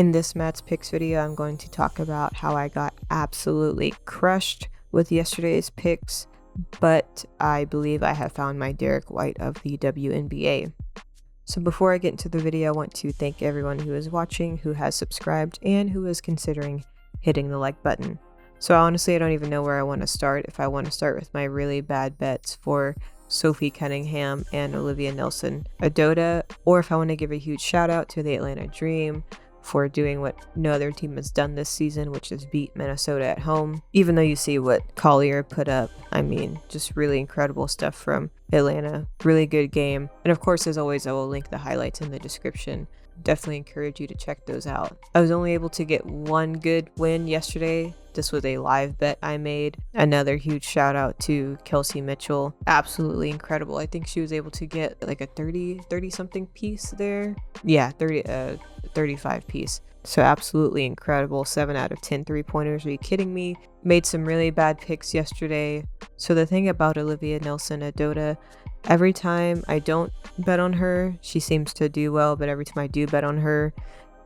In this Matt's Picks video, I'm going to talk about how I got absolutely crushed with yesterday's picks, but I believe I have found my Derek White of the WNBA. So before I get into the video, I want to thank everyone who is watching, who has subscribed, and who is considering hitting the like button. So honestly, I don't even know where I want to start. If I want to start with my really bad bets for Sophie Cunningham and Olivia Nelson-Ododa, or if I want to give a huge shout out to the Atlanta Dream for doing what no other team has done this season, which is beat Minnesota at home. Even though you see what Collier put up, I mean, just really incredible stuff from Atlanta. Really good game. And of course, as always, I will link the highlights in the description. Definitely encourage you to check those out. I was only able to get one good win yesterday. This was a live bet I made. Another huge shout out to Kelsey Mitchell. Absolutely incredible. I think she was able to get like a 30 something piece there. Yeah, 35 piece. So absolutely incredible. 7 out of 10 3-pointers. Are you kidding me? Made some really bad picks yesterday. So the thing about Olivia Nelson-Ododa, every time I don't bet on her, she seems to do well, but every time I do bet on her,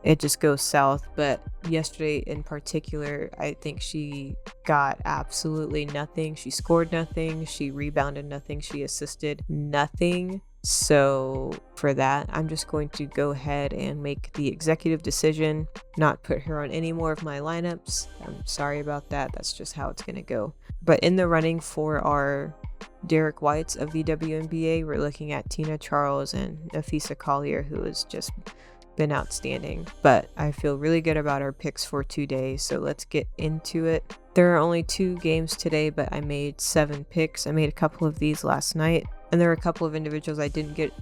it just goes south. But yesterday in particular, I think she got absolutely nothing. She scored nothing. She rebounded nothing. She assisted nothing. So for that, I'm just going to go ahead and make the executive decision, not put her on any more of my lineups. I'm sorry about that. That's just how it's going to go. But in the running for our Derek Whites of the WNBA, we're looking at Tina Charles and Afisa Collier, who has just been outstanding. But I feel really good about our picks for today, so let's get into it. There are only 2 games today, but I made 7 picks. I made a couple of these last night, and there were a couple of individuals I didn't get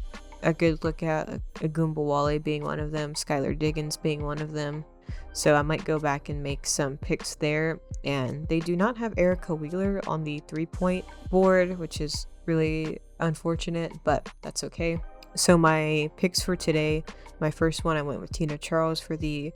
a good look at, Ogwumike being one of them, Skylar Diggins being one of them. So I might go back and make some picks there. And they do not have Erica Wheeler on the 3-point board, which is really unfortunate, but that's okay. So my picks for today, my first one, I went with Tina Charles for the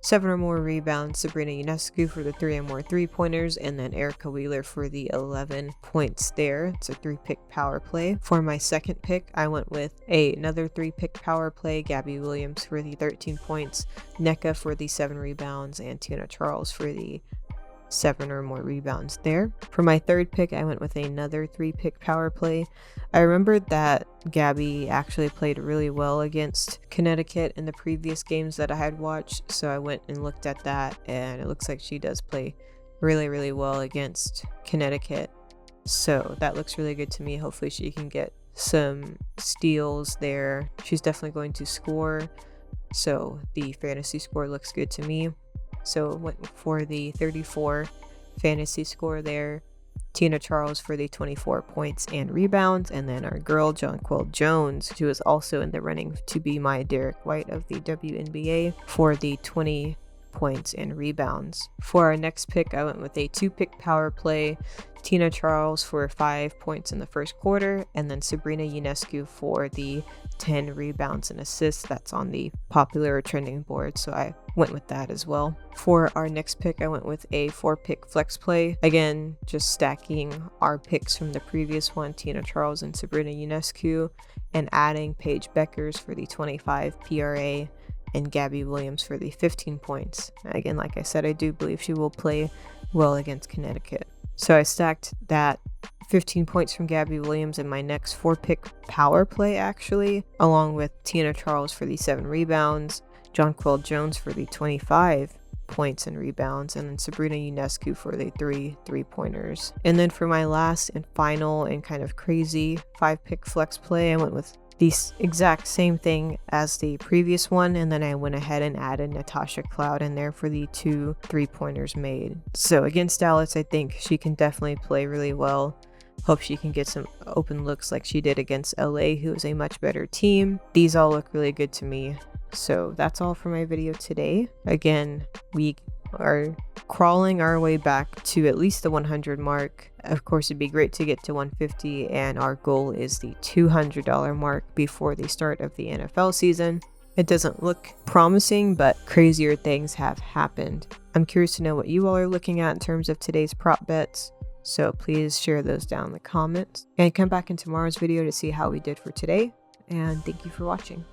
7 or more rebounds, Sabrina Ionescu for the 3 or more 3-pointers, and then Erica Wheeler for the 11 points there. It's a 3-pick power play. For my second pick, I went with another 3-pick power play, Gabby Williams for the 13 points, Nneka for the 7 rebounds, and Tina Charles for the 7 or more rebounds there. For my third pick, I went with another 3-pick power play. I remembered that Gabby actually played really well against Connecticut in the previous games that I had watched, so I went and looked at that, and it looks like she does play really well against Connecticut. So that looks really good to me. Hopefully she can get some steals there. She's definitely going to score, so the fantasy score looks good to me. So went for the 34 fantasy score there. Tina Charles for the 24 points and rebounds, and then our girl Jonquel Jones, who is also in the running to be my Derek White of the WNBA, for the 20 points and rebounds. For our next pick, I went with a 2-pick power play, Tina Charles for 5 points in the first quarter, and then Sabrina Ionescu for the 10 rebounds and assists. That's on the popular trending board, so I went with that as well. For our next pick, I went with a 4-pick flex play. Again, just stacking our picks from the previous one, Tina Charles and Sabrina Ionescu, and adding Paige Beckers for the 25 PRA and Gabby Williams for the 15 points. Again, like I said, I do believe she will play well against Connecticut. So I stacked that 15 points from Gabby Williams in my next 4-pick power play, actually, along with Tina Charles for the 7 rebounds, Jonquel Jones for the 25 points and rebounds, and then Sabrina Ionescu for the 3-pointers. And then for my last and final and kind of crazy 5-pick flex play, I went with the exact same thing as the previous one, and then I went ahead and added Natasha Cloud in there for the 2 3-pointers made. So against Dallas, I think she can definitely play really well. Hope she can get some open looks like she did against LA, who is a much better team. These all look really good to me. So that's all for my video today. Again, we are crawling our way back to at least the 100 mark. Of course, it'd be great to get to 150, and our goal is the $200 mark before the start of the NFL season. It doesn't look promising, but crazier things have happened. I'm curious to know what you all are looking at in terms of today's prop bets, so please share those down in the comments. And come back in tomorrow's video to see how we did for today, and thank you for watching.